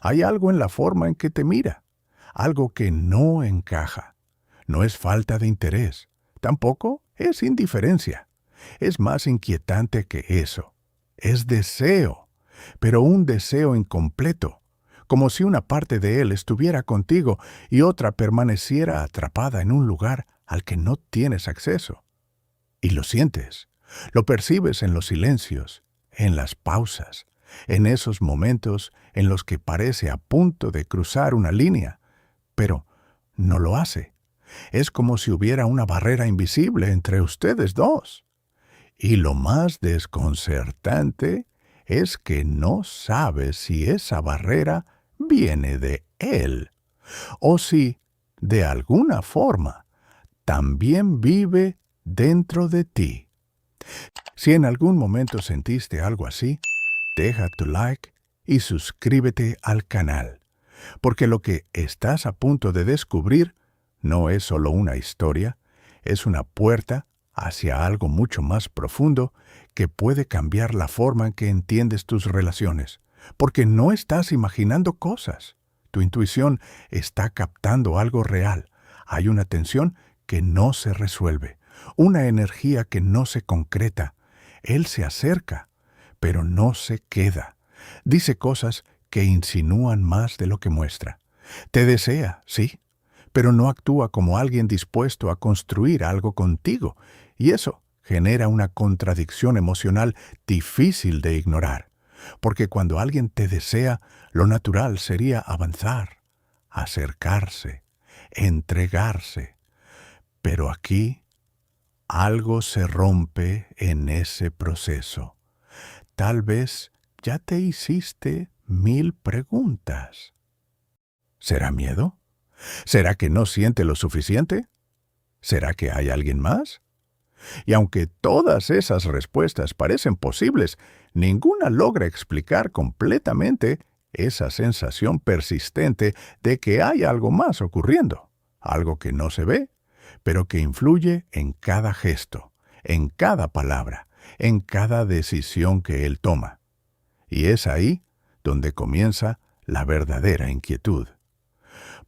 Hay algo en la forma en que te mira, algo que no encaja. No es falta de interés, tampoco es indiferencia. Es más inquietante que eso. Es deseo, pero un deseo incompleto, como si una parte de él estuviera contigo y otra permaneciera atrapada en un lugar al que no tienes acceso. Y lo sientes, lo percibes en los silencios, en las pausas, en esos momentos en los que parece a punto de cruzar una línea, pero no lo hace. Es como si hubiera una barrera invisible entre ustedes dos. Y lo más desconcertante es que no sabes si esa barrera viene de él o si, de alguna forma, también vive dentro de ti. Si en algún momento sentiste algo así, deja tu like y suscríbete al canal, porque lo que estás a punto de descubrir no es solo una historia, es una puerta hacia algo mucho más profundo que puede cambiar la forma en que entiendes tus relaciones, porque no estás imaginando cosas. Tu intuición está captando algo real. Hay una tensión que no se resuelve, una energía que no se concreta. Él se acerca, pero no se queda. Dice cosas que insinúan más de lo que muestra. Te desea, sí, pero no actúa como alguien dispuesto a construir algo contigo, y eso genera una contradicción emocional difícil de ignorar, porque cuando alguien te desea, lo natural sería avanzar, acercarse, entregarse. Pero aquí algo se rompe en ese proceso. Tal vez ya te hiciste 1000 preguntas. ¿Será miedo? ¿Será que no siente lo suficiente? ¿Será que hay alguien más? Y aunque todas esas respuestas parecen posibles, ninguna logra explicar completamente esa sensación persistente de que hay algo más ocurriendo, algo que no se ve, pero que influye en cada gesto, en cada palabra, en cada decisión que él toma. Y es ahí donde comienza la verdadera inquietud.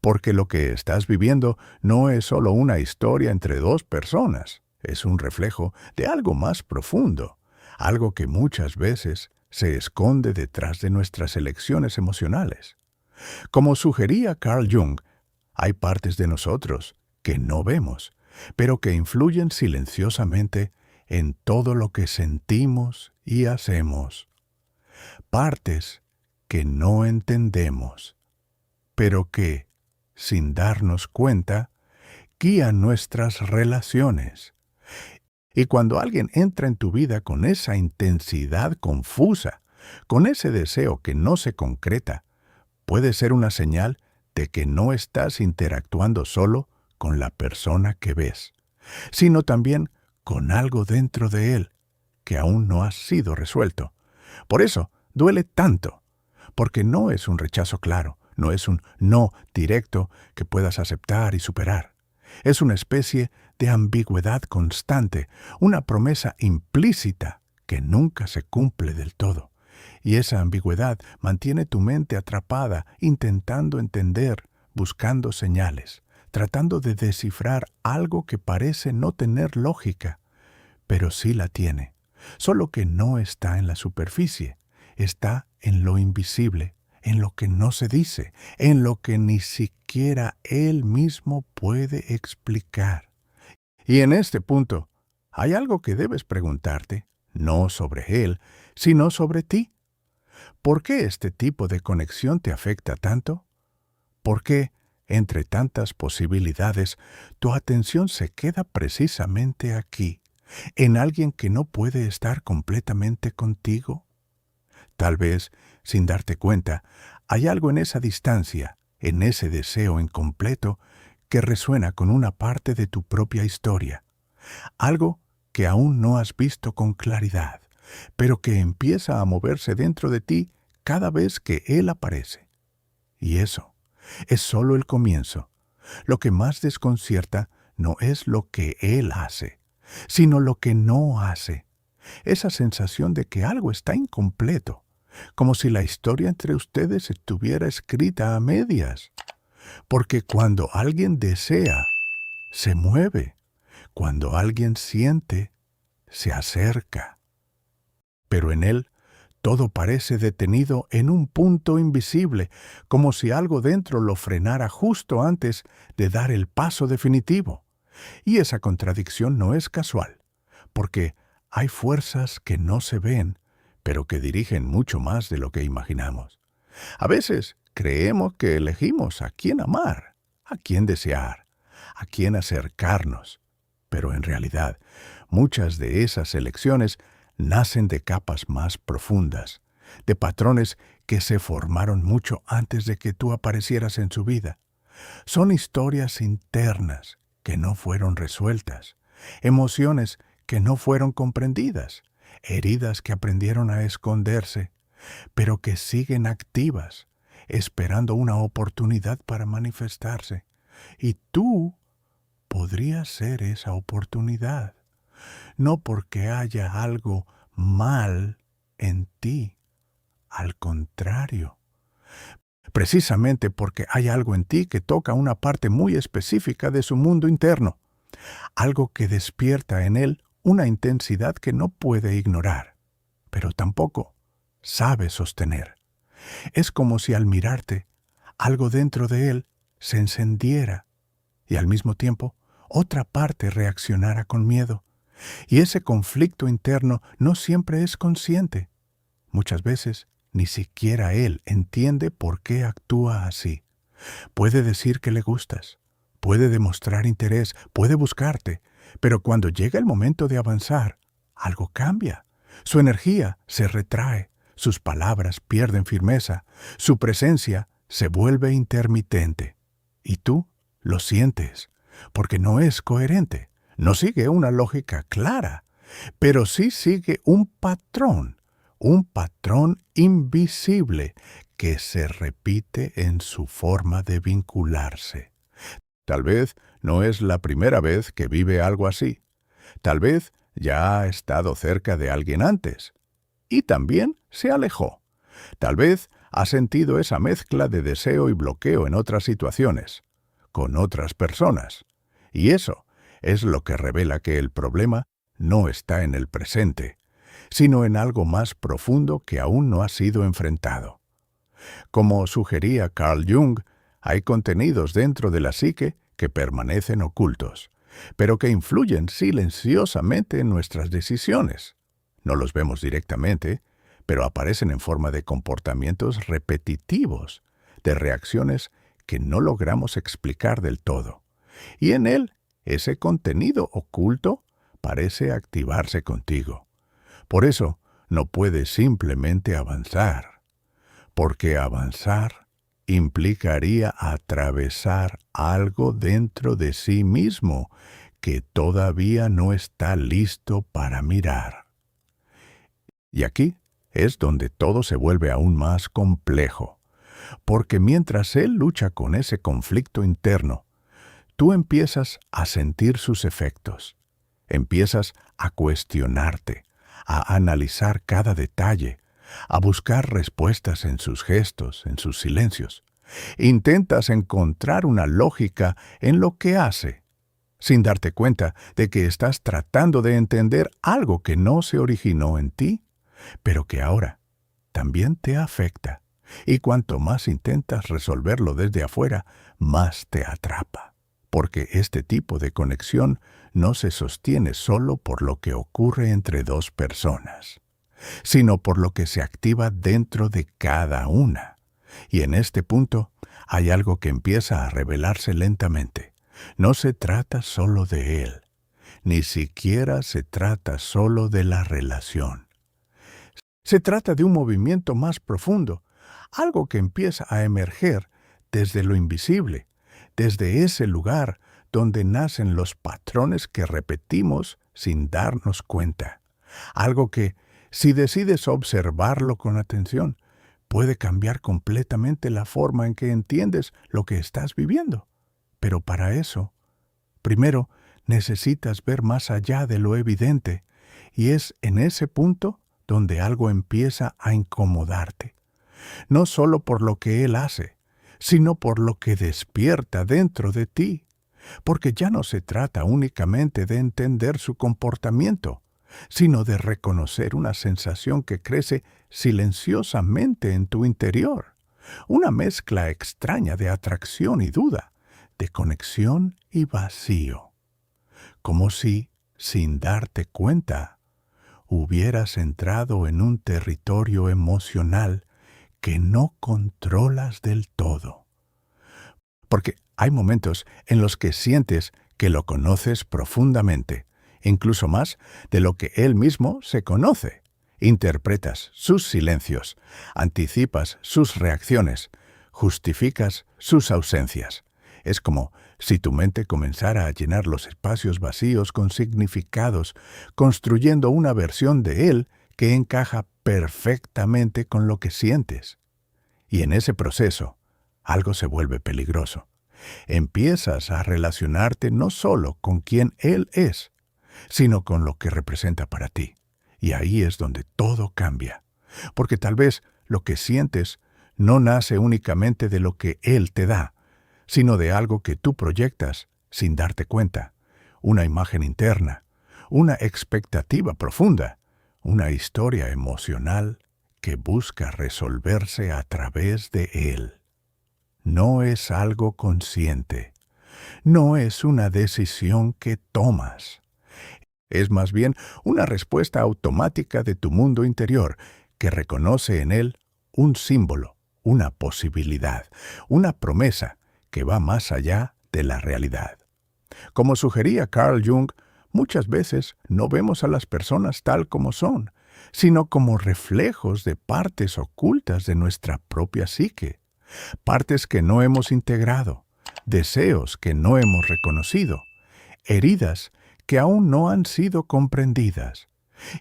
Porque lo que estás viviendo no es solo una historia entre dos personas, es un reflejo de algo más profundo, algo que muchas veces se esconde detrás de nuestras elecciones emocionales. Como sugería Carl Jung, hay partes de nosotros que no vemos, pero que influyen silenciosamente en todo lo que sentimos y hacemos. Partes que no entendemos, pero que, sin darnos cuenta, guían nuestras relaciones. Y cuando alguien entra en tu vida con esa intensidad confusa, con ese deseo que no se concreta, puede ser una señal de que no estás interactuando solo con la persona que ves, sino también con algo dentro de él que aún no ha sido resuelto. Por eso duele tanto, porque no es un rechazo claro, no es un no directo que puedas aceptar y superar. Es una especie de ambigüedad constante, una promesa implícita que nunca se cumple del todo. Y esa ambigüedad mantiene tu mente atrapada, intentando entender, buscando señales, tratando de descifrar algo que parece no tener lógica, pero sí la tiene, solo que no está en la superficie, está en lo invisible, en lo que no se dice, en lo que ni siquiera él mismo puede explicar. Y en este punto, hay algo que debes preguntarte, no sobre él, sino sobre ti. ¿Por qué este tipo de conexión te afecta tanto? ¿Por qué, entre tantas posibilidades, tu atención se queda precisamente aquí, en alguien que no puede estar completamente contigo? Tal vez, sin darte cuenta, hay algo en esa distancia, en ese deseo incompleto, que resuena con una parte de tu propia historia. Algo que aún no has visto con claridad, pero que empieza a moverse dentro de ti cada vez que él aparece. Y eso es solo el comienzo. Lo que más desconcierta no es lo que él hace, sino lo que no hace. Esa sensación de que algo está incompleto, como si la historia entre ustedes estuviera escrita a medias. Porque cuando alguien desea, se mueve. Cuando alguien siente, se acerca. Pero en él, todo parece detenido en un punto invisible, como si algo dentro lo frenara justo antes de dar el paso definitivo. Y esa contradicción no es casual, porque hay fuerzas que no se ven, pero que dirigen mucho más de lo que imaginamos. A veces creemos que elegimos a quién amar, a quién desear, a quién acercarnos, pero en realidad muchas de esas elecciones nacen de capas más profundas, de patrones que se formaron mucho antes de que tú aparecieras en su vida. Son historias internas que no fueron resueltas, emociones que no fueron comprendidas, heridas que aprendieron a esconderse, pero que siguen activas, esperando una oportunidad para manifestarse. Y tú podrías ser esa oportunidad, no porque haya algo mal en ti, al contrario, precisamente porque hay algo en ti que toca una parte muy específica de su mundo interno, algo que despierta en él una intensidad que no puede ignorar, pero tampoco sabe sostener. Es como si al mirarte, algo dentro de él se encendiera y al mismo tiempo otra parte reaccionara con miedo. Y ese conflicto interno no siempre es consciente. Muchas veces ni siquiera él entiende por qué actúa así. Puede decir que le gustas, puede demostrar interés, puede buscarte, pero cuando llega el momento de avanzar, algo cambia. Su energía se retrae, sus palabras pierden firmeza, su presencia se vuelve intermitente. Y tú lo sientes, porque no es coherente, no sigue una lógica clara, pero sí sigue un patrón invisible que se repite en su forma de vincularse. Tal vez no es la primera vez que vive algo así. Tal vez ya ha estado cerca de alguien antes. Y también se alejó. Tal vez ha sentido esa mezcla de deseo y bloqueo en otras situaciones, con otras personas. Y eso es lo que revela que el problema no está en el presente, sino en algo más profundo que aún no ha sido enfrentado. Como sugería Carl Jung, hay contenidos dentro de la psique que permanecen ocultos, pero que influyen silenciosamente en nuestras decisiones. No los vemos directamente, pero aparecen en forma de comportamientos repetitivos, de reacciones que no logramos explicar del todo. Y en él, ese contenido oculto parece activarse contigo. Por eso, no puedes simplemente avanzar, porque avanzar implicaría atravesar algo dentro de sí mismo que todavía no está listo para mirar. Y aquí es donde todo se vuelve aún más complejo, porque mientras él lucha con ese conflicto interno, tú empiezas a sentir sus efectos, empiezas a cuestionarte, a analizar cada detalle, a buscar respuestas en sus gestos, en sus silencios. Intentas encontrar una lógica en lo que hace, sin darte cuenta de que estás tratando de entender algo que no se originó en ti, pero que ahora también te afecta. Y cuanto más intentas resolverlo desde afuera, más te atrapa. Porque este tipo de conexión no se sostiene solo por lo que ocurre entre dos personas, sino por lo que se activa dentro de cada una. Y en este punto hay algo que empieza a revelarse lentamente. No se trata solo de él, ni siquiera se trata solo de la relación. Se trata de un movimiento más profundo, algo que empieza a emerger desde lo invisible, desde ese lugar donde nacen los patrones que repetimos sin darnos cuenta. Algo que, si decides observarlo con atención, puede cambiar completamente la forma en que entiendes lo que estás viviendo. Pero para eso, primero necesitas ver más allá de lo evidente, y es en ese punto donde algo empieza a incomodarte, no solo por lo que Él hace, sino por lo que despierta dentro de ti, porque ya no se trata únicamente de entender su comportamiento, sino de reconocer una sensación que crece silenciosamente en tu interior, una mezcla extraña de atracción y duda, de conexión y vacío, como si, sin darte cuenta, hubieras entrado en un territorio emocional que no controlas del todo. Porque hay momentos en los que sientes que lo conoces profundamente, incluso más de lo que él mismo se conoce. Interpretas sus silencios, anticipas sus reacciones, justificas sus ausencias. Es como si tu mente comenzara a llenar los espacios vacíos con significados, construyendo una versión de él que encaja perfectamente con lo que sientes. Y en ese proceso, algo se vuelve peligroso. Empiezas a relacionarte no solo con quien él es, sino con lo que representa para ti. Y ahí es donde todo cambia. Porque tal vez lo que sientes no nace únicamente de lo que él te da, sino de algo que tú proyectas sin darte cuenta, una imagen interna, una expectativa profunda, una historia emocional que busca resolverse a través de él. No es algo consciente, no es una decisión que tomas. Es más bien una respuesta automática de tu mundo interior que reconoce en él un símbolo, una posibilidad, una promesa que va más allá de la realidad. Como sugería Carl Jung, muchas veces no vemos a las personas tal como son, sino como reflejos de partes ocultas de nuestra propia psique, partes que no hemos integrado, deseos que no hemos reconocido, heridas que aún no han sido comprendidas.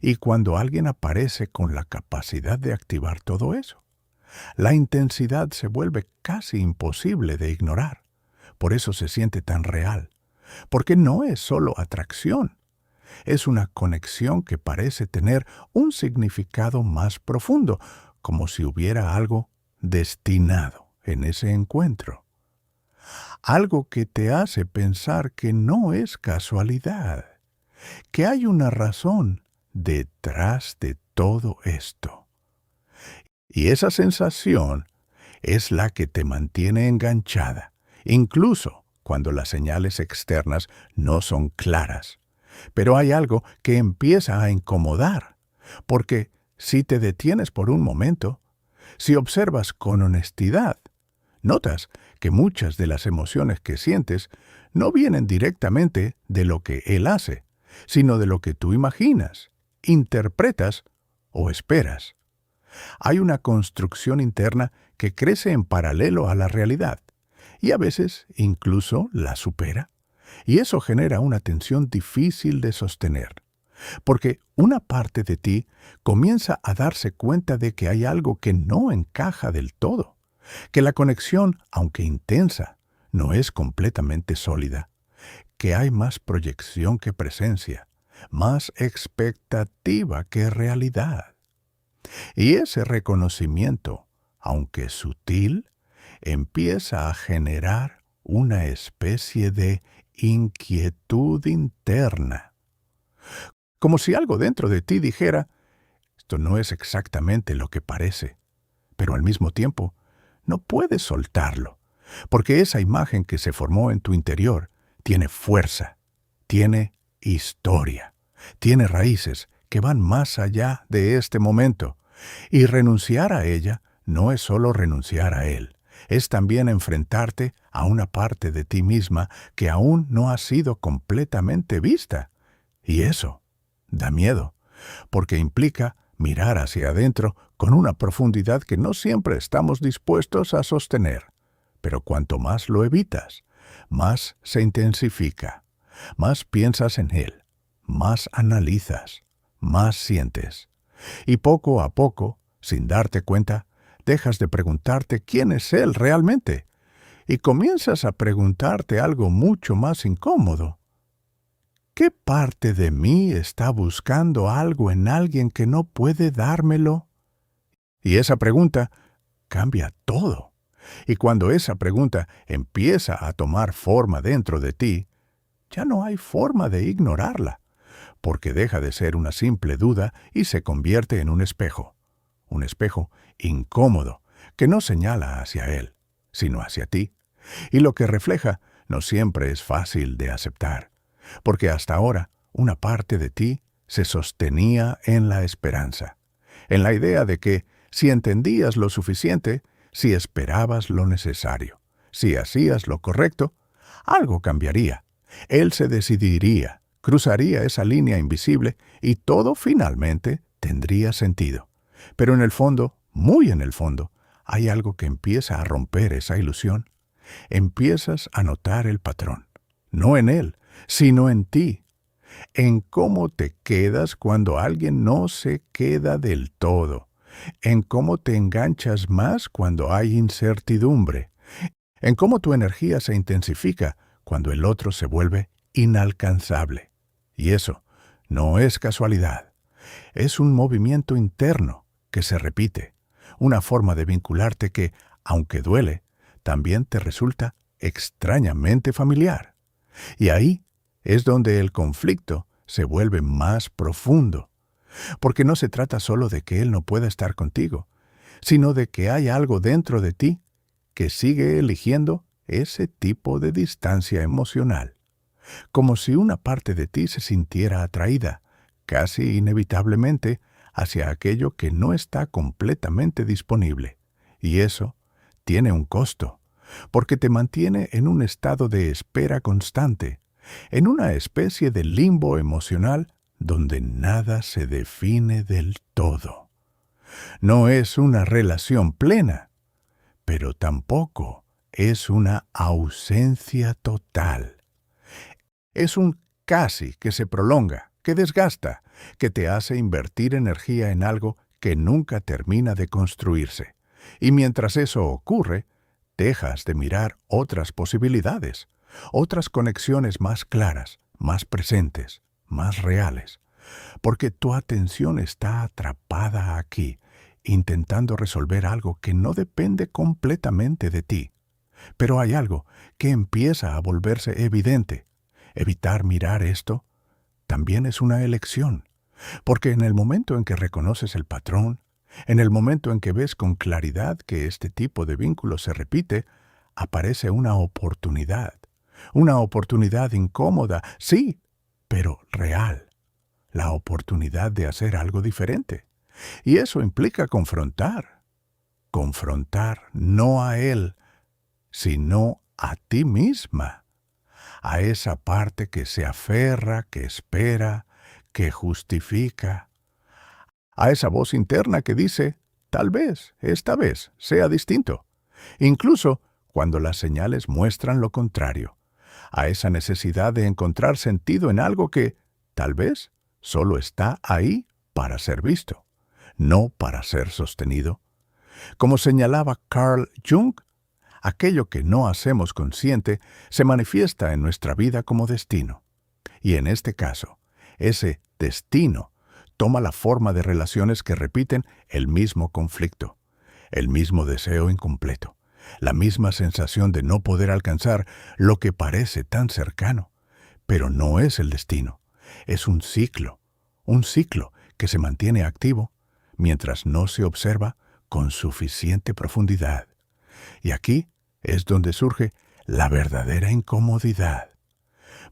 Y cuando alguien aparece con la capacidad de activar todo eso, la intensidad se vuelve casi imposible de ignorar. Por eso se siente tan real, porque no es solo atracción, es una conexión que parece tener un significado más profundo, como si hubiera algo destinado en ese encuentro. Algo que te hace pensar que no es casualidad, que hay una razón detrás de todo esto. Y esa sensación es la que te mantiene enganchada, incluso cuando las señales externas no son claras. Pero hay algo que empieza a incomodar, porque si te detienes por un momento, si observas con honestidad, notas que muchas de las emociones que sientes no vienen directamente de lo que él hace, sino de lo que tú imaginas, interpretas o esperas. Hay una construcción interna que crece en paralelo a la realidad, y a veces incluso la supera. Y eso genera una tensión difícil de sostener, porque una parte de ti comienza a darse cuenta de que hay algo que no encaja del todo, que la conexión, aunque intensa, no es completamente sólida, que hay más proyección que presencia, más expectativa que realidad. Y ese reconocimiento, aunque sutil, empieza a generar una especie de inquietud interna. Como si algo dentro de ti dijera, esto no es exactamente lo que parece, pero al mismo tiempo no puedes soltarlo, porque esa imagen que se formó en tu interior tiene fuerza, tiene historia, tiene raíces que van más allá de este momento, y renunciar a ella no es solo renunciar a él, es también enfrentarte a una parte de ti misma que aún no ha sido completamente vista. Y eso da miedo, porque implica mirar hacia adentro con una profundidad que no siempre estamos dispuestos a sostener. Pero cuanto más lo evitas, más se intensifica, más piensas en él, más analizas, más sientes. Y poco a poco, sin darte cuenta, dejas de preguntarte quién es él realmente y comienzas a preguntarte algo mucho más incómodo. ¿Qué parte de mí está buscando algo en alguien que no puede dármelo? Y esa pregunta cambia todo. Y cuando esa pregunta empieza a tomar forma dentro de ti, ya no hay forma de ignorarla, porque deja de ser una simple duda y se convierte en un espejo incómodo que no señala hacia él, sino hacia ti, y lo que refleja no siempre es fácil de aceptar, porque hasta ahora una parte de ti se sostenía en la esperanza, en la idea de que si entendías lo suficiente, si esperabas lo necesario, si hacías lo correcto, algo cambiaría. Él se decidiría, cruzaría esa línea invisible y todo finalmente tendría sentido. Pero en el fondo, muy en el fondo, hay algo que empieza a romper esa ilusión. Empiezas a notar el patrón, no en él, sino en ti, en cómo te quedas cuando alguien no se queda del todo, en cómo te enganchas más cuando hay incertidumbre, en cómo tu energía se intensifica cuando el otro se vuelve inalcanzable. Y eso no es casualidad, es un movimiento interno que se repite, una forma de vincularte que, aunque duele, también te resulta extrañamente familiar. Y ahí es donde el conflicto se vuelve más profundo, porque no se trata solo de que él no pueda estar contigo, sino de que hay algo dentro de ti que sigue eligiendo ese tipo de distancia emocional, como si una parte de ti se sintiera atraída, casi inevitablemente, hacia aquello que no está completamente disponible. Y eso tiene un costo, porque te mantiene en un estado de espera constante, en una especie de limbo emocional donde nada se define del todo. No es una relación plena, pero tampoco es una ausencia total. Es un casi que se prolonga, que desgasta, que te hace invertir energía en algo que nunca termina de construirse. Y mientras eso ocurre, dejas de mirar otras posibilidades, otras conexiones más claras, más presentes, más reales, porque tu atención está atrapada aquí, intentando resolver algo que no depende completamente de ti. Pero hay algo que empieza a volverse evidente. Evitar mirar esto también es una elección, porque en el momento en que reconoces el patrón, en el momento en que ves con claridad que este tipo de vínculo se repite, aparece una oportunidad incómoda, sí, pero real, la oportunidad de hacer algo diferente. Y eso implica confrontar no a él, sino a ti misma, a esa parte que se aferra, que espera, que justifica, a esa voz interna que dice, tal vez, esta vez, sea distinto, incluso cuando las señales muestran lo contrario, a esa necesidad de encontrar sentido en algo que, tal vez, solo está ahí para ser visto, no para ser sostenido. Como señalaba Carl Jung, aquello que no hacemos consciente se manifiesta en nuestra vida como destino. Y en este caso, ese destino toma la forma de relaciones que repiten el mismo conflicto, el mismo deseo incompleto, la misma sensación de no poder alcanzar lo que parece tan cercano. Pero no es el destino, es un ciclo que se mantiene activo mientras no se observa con suficiente profundidad. Y aquí es donde surge la verdadera incomodidad,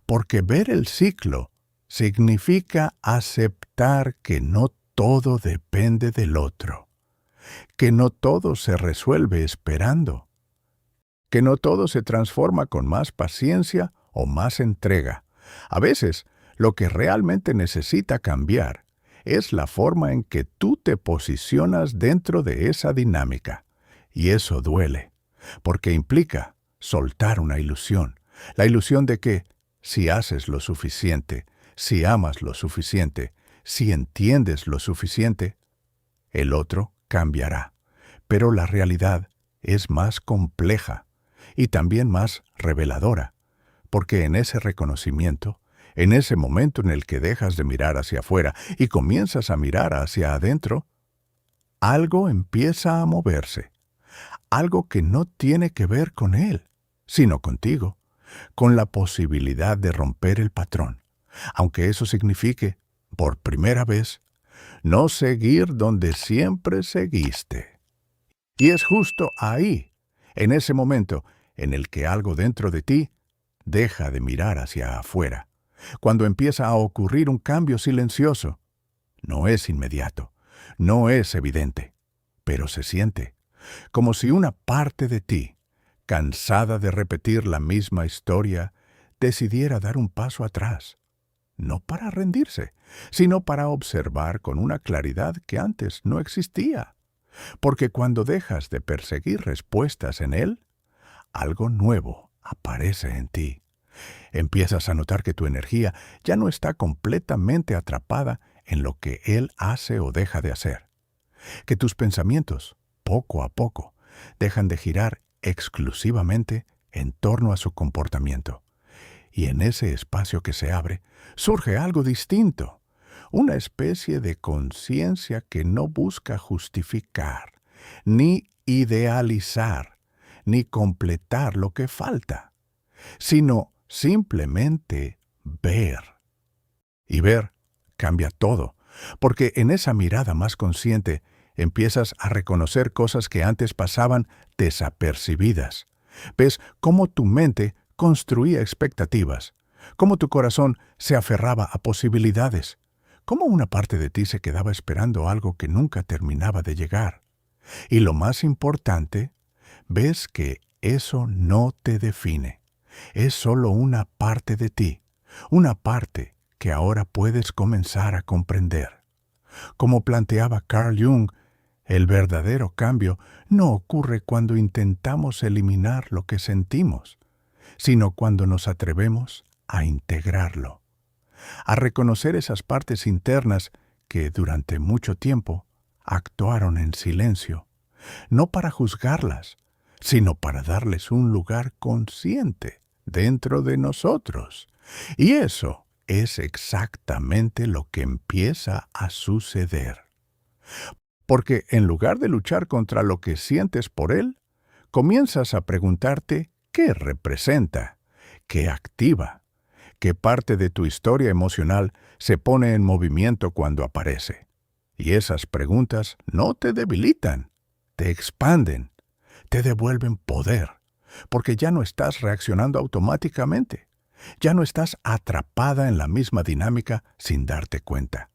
porque ver el ciclo significa aceptar que no todo depende del otro, que no todo se resuelve esperando, que no todo se transforma con más paciencia o más entrega. A veces, lo que realmente necesita cambiar es la forma en que tú te posicionas dentro de esa dinámica. Y eso duele, porque implica soltar una ilusión, la ilusión de que, si haces lo suficiente, si amas lo suficiente, si entiendes lo suficiente, el otro cambiará. Pero la realidad es más compleja y también más reveladora, porque en ese reconocimiento En ese momento en el que dejas de mirar hacia afuera y comienzas a mirar hacia adentro, algo empieza a moverse, algo que no tiene que ver con él, sino contigo, con la posibilidad de romper el patrón, aunque eso signifique, por primera vez, no seguir donde siempre seguiste. Y es justo ahí, en ese momento, en el que algo dentro de ti deja de mirar hacia afuera, cuando empieza a ocurrir un cambio silencioso. No es inmediato, no es evidente, pero se siente, como si una parte de ti, cansada de repetir la misma historia, decidiera dar un paso atrás, no para rendirse, sino para observar con una claridad que antes no existía. Porque cuando dejas de perseguir respuestas en él, algo nuevo aparece en ti. Empiezas a notar que tu energía ya no está completamente atrapada en lo que él hace o deja de hacer. Que tus pensamientos, poco a poco, dejan de girar exclusivamente en torno a su comportamiento. Y en ese espacio que se abre, surge algo distinto, una especie de conciencia que no busca justificar, ni idealizar, ni completar lo que falta, sino simplemente ver. Y ver cambia todo, porque en esa mirada más consciente empiezas a reconocer cosas que antes pasaban desapercibidas. Ves cómo tu mente construía expectativas, cómo tu corazón se aferraba a posibilidades, cómo una parte de ti se quedaba esperando algo que nunca terminaba de llegar. Y lo más importante, ves que eso no te define. Es solo una parte de ti, una parte que ahora puedes comenzar a comprender. Como planteaba Carl Jung, el verdadero cambio no ocurre cuando intentamos eliminar lo que sentimos, sino cuando nos atrevemos a integrarlo, a reconocer esas partes internas que durante mucho tiempo actuaron en silencio, no para juzgarlas, sino para darles un lugar consciente dentro de nosotros. Y eso es exactamente lo que empieza a suceder. Porque en lugar de luchar contra lo que sientes por él, comienzas a preguntarte qué representa, qué activa, qué parte de tu historia emocional se pone en movimiento cuando aparece. Y esas preguntas no te debilitan, te expanden, te devuelven poder, porque ya no estás reaccionando automáticamente, ya no estás atrapada en la misma dinámica sin darte cuenta.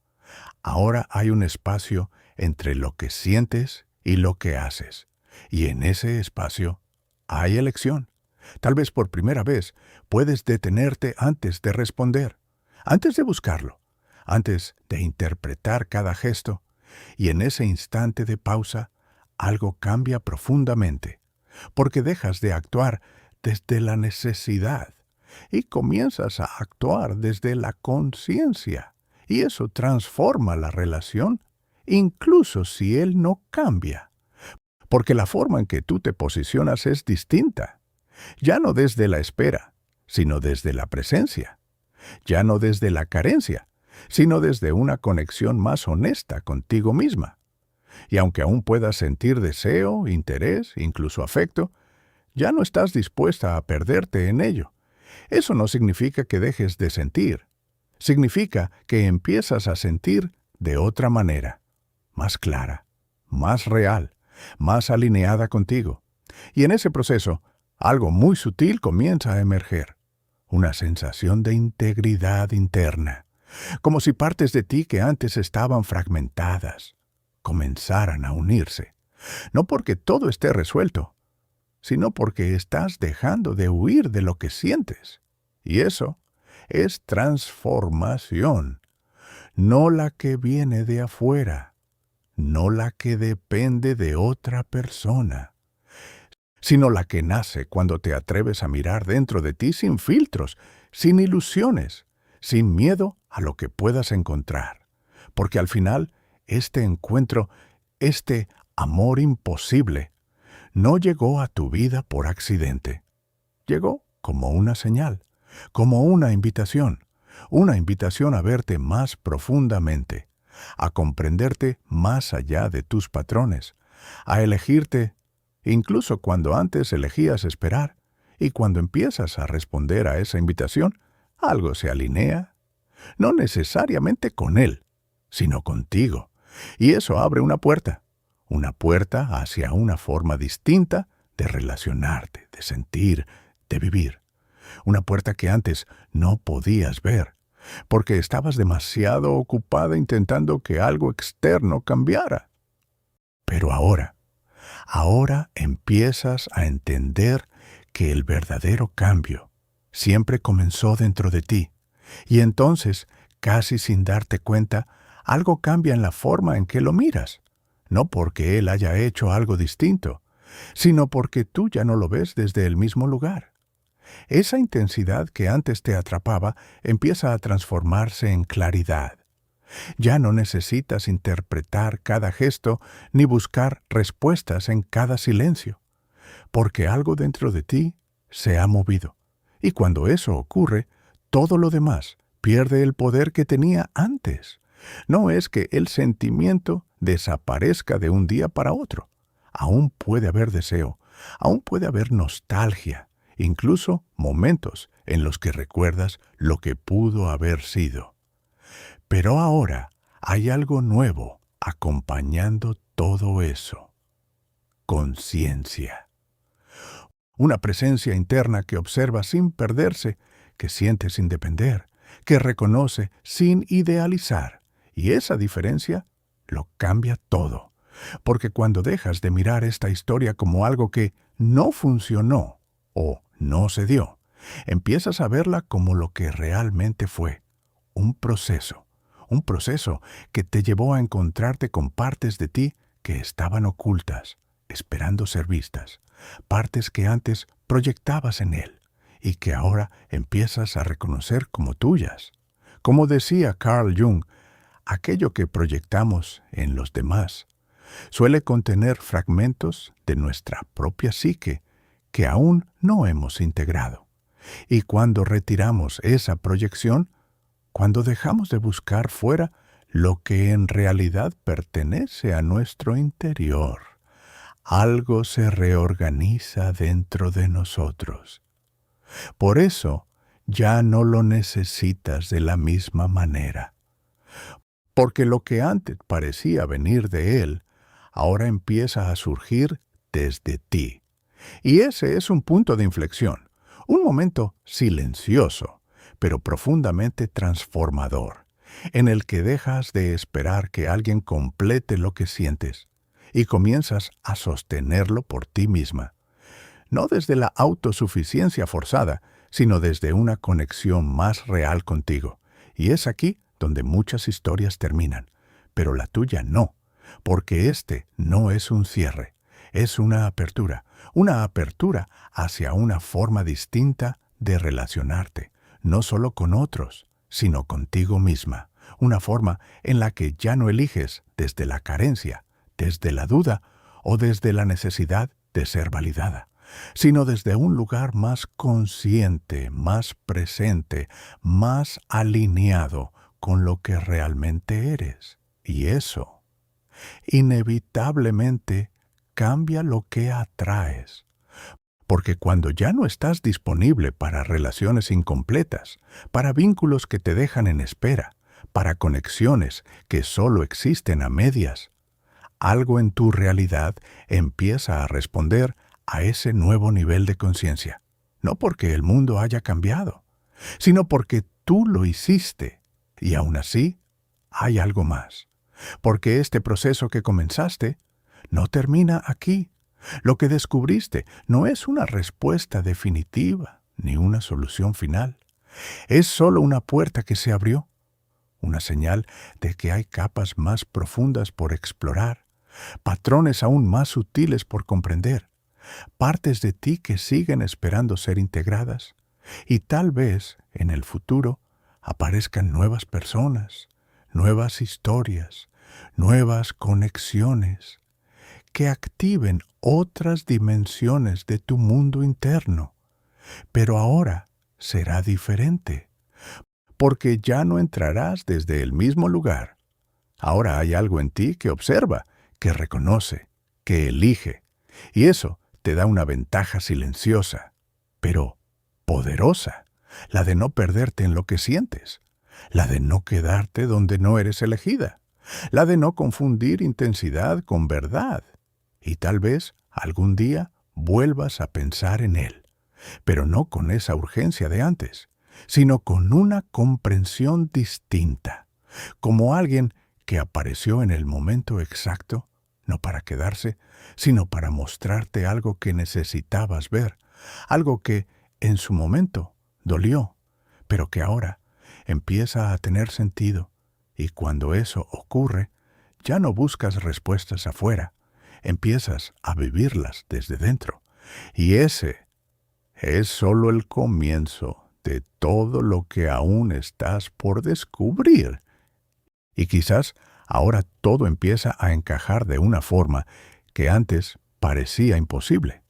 Ahora hay un espacio entre lo que sientes y lo que haces, y en ese espacio hay elección. Tal vez por primera vez puedes detenerte antes de responder, antes de buscarlo, antes de interpretar cada gesto, y en ese instante de pausa algo cambia profundamente, porque dejas de actuar desde la necesidad y comienzas a actuar desde la conciencia, y eso transforma la relación, incluso si él no cambia, porque la forma en que tú te posicionas es distinta. Ya no desde la espera, sino desde la presencia. Ya no desde la carencia, sino desde una conexión más honesta contigo misma. Y aunque aún puedas sentir deseo, interés, incluso afecto, ya no estás dispuesta a perderte en ello. Eso no significa que dejes de sentir. Significa que empiezas a sentir de otra manera, más clara, más real, más alineada contigo. Y en ese proceso, algo muy sutil comienza a emerger, una sensación de integridad interna, como si partes de ti que antes estaban fragmentadas comenzaran a unirse, no porque todo esté resuelto, sino porque estás dejando de huir de lo que sientes. Y eso es transformación, no la que viene de afuera, no la que depende de otra persona, sino la que nace cuando te atreves a mirar dentro de ti sin filtros, sin ilusiones, sin miedo a lo que puedas encontrar. Porque al final, este encuentro, este amor imposible, no llegó a tu vida por accidente. Llegó como una señal, como una invitación, una invitación a verte más profundamente, a comprenderte más allá de tus patrones, a elegirte incluso cuando antes elegías esperar, y cuando empiezas a responder a esa invitación, algo se alinea, no necesariamente con él, sino contigo, y eso abre una puerta hacia una forma distinta de relacionarte, de sentir, de vivir, una puerta que antes no podías ver, porque estabas demasiado ocupada intentando que algo externo cambiara. Pero ahora empiezas a entender que el verdadero cambio siempre comenzó dentro de ti, y entonces, casi sin darte cuenta, algo cambia en la forma en que lo miras, no porque él haya hecho algo distinto, sino porque tú ya no lo ves desde el mismo lugar. Esa intensidad que antes te atrapaba empieza a transformarse en claridad. Ya no necesitas interpretar cada gesto ni buscar respuestas en cada silencio, porque algo dentro de ti se ha movido. Y cuando eso ocurre, todo lo demás pierde el poder que tenía antes. No es que el sentimiento desaparezca de un día para otro. Aún puede haber deseo, aún puede haber nostalgia, incluso momentos en los que recuerdas lo que pudo haber sido. Pero ahora hay algo nuevo acompañando todo eso. Conciencia. Una presencia interna que observa sin perderse, que siente sin depender, que reconoce sin idealizar. Y esa diferencia lo cambia todo. Porque cuando dejas de mirar esta historia como algo que no funcionó o no se dio, empiezas a verla como lo que realmente fue, un proceso que te llevó a encontrarte con partes de ti que estaban ocultas, esperando ser vistas, partes que antes proyectabas en él y que ahora empiezas a reconocer como tuyas. Como decía Carl Jung, aquello que proyectamos en los demás suele contener fragmentos de nuestra propia psique que aún no hemos integrado. Y cuando retiramos esa proyección, cuando dejamos de buscar fuera lo que en realidad pertenece a nuestro interior, algo se reorganiza dentro de nosotros. Por eso, ya no lo necesitas de la misma manera. Porque lo que antes parecía venir de él, ahora empieza a surgir desde ti. Y ese es un punto de inflexión, un momento silencioso, pero profundamente transformador, en el que dejas de esperar que alguien complete lo que sientes y comienzas a sostenerlo por ti misma. No desde la autosuficiencia forzada, sino desde una conexión más real contigo. Y es aquí donde muchas historias terminan, pero la tuya no, porque este no es un cierre, es una apertura hacia una forma distinta de relacionarte, no solo con otros, sino contigo misma, una forma en la que ya no eliges desde la carencia, desde la duda o desde la necesidad de ser validada, sino desde un lugar más consciente, más presente, más alineado con lo que realmente eres. Y eso, inevitablemente, cambia lo que atraes. Porque cuando ya no estás disponible para relaciones incompletas, para vínculos que te dejan en espera, para conexiones que solo existen a medias, algo en tu realidad empieza a responder a ese nuevo nivel de conciencia. No porque el mundo haya cambiado, sino porque tú lo hiciste. Y aún así, hay algo más. Porque este proceso que comenzaste no termina aquí. Lo que descubriste no es una respuesta definitiva ni una solución final. Es solo una puerta que se abrió, una señal de que hay capas más profundas por explorar, patrones aún más sutiles por comprender, partes de ti que siguen esperando ser integradas, y tal vez en el futuro aparezcan nuevas personas, nuevas historias, nuevas conexiones, que activen otras dimensiones de tu mundo interno. Pero ahora será diferente, porque ya no entrarás desde el mismo lugar. Ahora hay algo en ti que observa, que reconoce, que elige, y eso te da una ventaja silenciosa, pero poderosa, la de no perderte en lo que sientes, la de no quedarte donde no eres elegida, la de no confundir intensidad con verdad, y tal vez algún día vuelvas a pensar en él, pero no con esa urgencia de antes, sino con una comprensión distinta, como alguien que apareció en el momento exacto, no para quedarse, sino para mostrarte algo que necesitabas ver, algo que, en su momento, dolió, pero que ahora empieza a tener sentido, y cuando eso ocurre, ya no buscas respuestas afuera, empiezas a vivirlas desde dentro, y ese es solo el comienzo de todo lo que aún estás por descubrir. Y quizás ahora todo empieza a encajar de una forma que antes parecía imposible.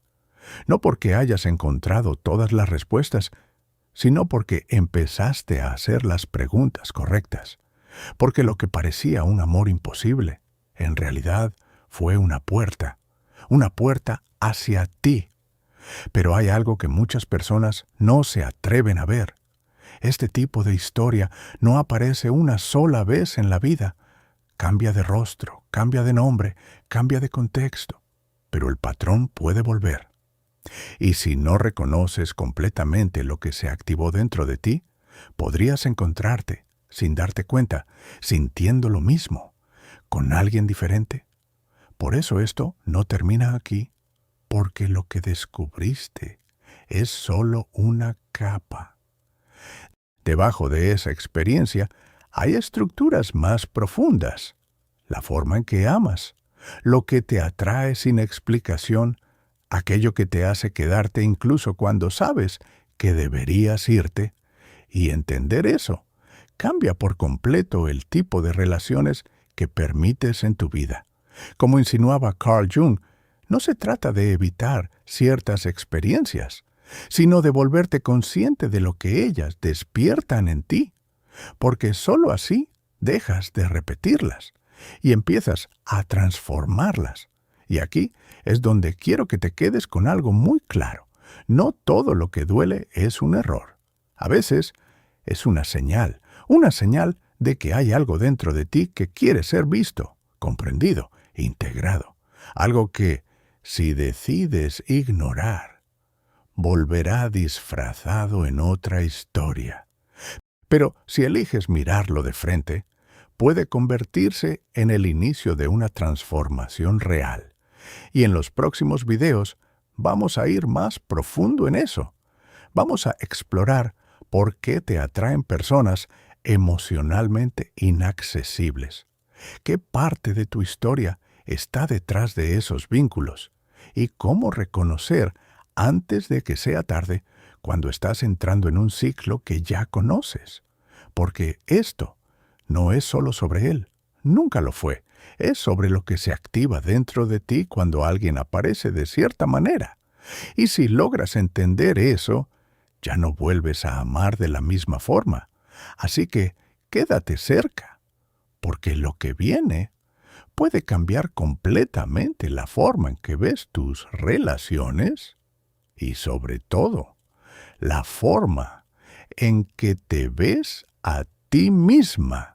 No porque hayas encontrado todas las respuestas, sino porque empezaste a hacer las preguntas correctas. Porque lo que parecía un amor imposible, en realidad fue una puerta hacia ti. Pero hay algo que muchas personas no se atreven a ver. Este tipo de historia no aparece una sola vez en la vida. Cambia de rostro, cambia de nombre, cambia de contexto, pero el patrón puede volver. Y si no reconoces completamente lo que se activó dentro de ti, podrías encontrarte, sin darte cuenta, sintiendo lo mismo, con alguien diferente. Por eso esto no termina aquí, porque lo que descubriste es solo una capa. Debajo de esa experiencia hay estructuras más profundas, la forma en que amas, lo que te atrae sin explicación, aquello que te hace quedarte incluso cuando sabes que deberías irte, y entender eso cambia por completo el tipo de relaciones que permites en tu vida. Como insinuaba Carl Jung, no se trata de evitar ciertas experiencias, sino de volverte consciente de lo que ellas despiertan en ti, porque sólo así dejas de repetirlas y empiezas a transformarlas. Y aquí es donde quiero que te quedes con algo muy claro. No todo lo que duele es un error. A veces es una señal de que hay algo dentro de ti que quiere ser visto, comprendido, integrado. Algo que, si decides ignorar, volverá disfrazado en otra historia. Pero si eliges mirarlo de frente, puede convertirse en el inicio de una transformación real. Y en los próximos videos vamos a ir más profundo en eso. Vamos a explorar por qué te atraen personas emocionalmente inaccesibles. ¿Qué parte de tu historia está detrás de esos vínculos? ¿Y cómo reconocer antes de que sea tarde cuando estás entrando en un ciclo que ya conoces? Porque esto no es solo sobre él, nunca lo fue. Es sobre lo que se activa dentro de ti cuando alguien aparece de cierta manera. Y si logras entender eso, ya no vuelves a amar de la misma forma. Así que quédate cerca, porque lo que viene puede cambiar completamente la forma en que ves tus relaciones y, sobre todo, la forma en que te ves a ti misma.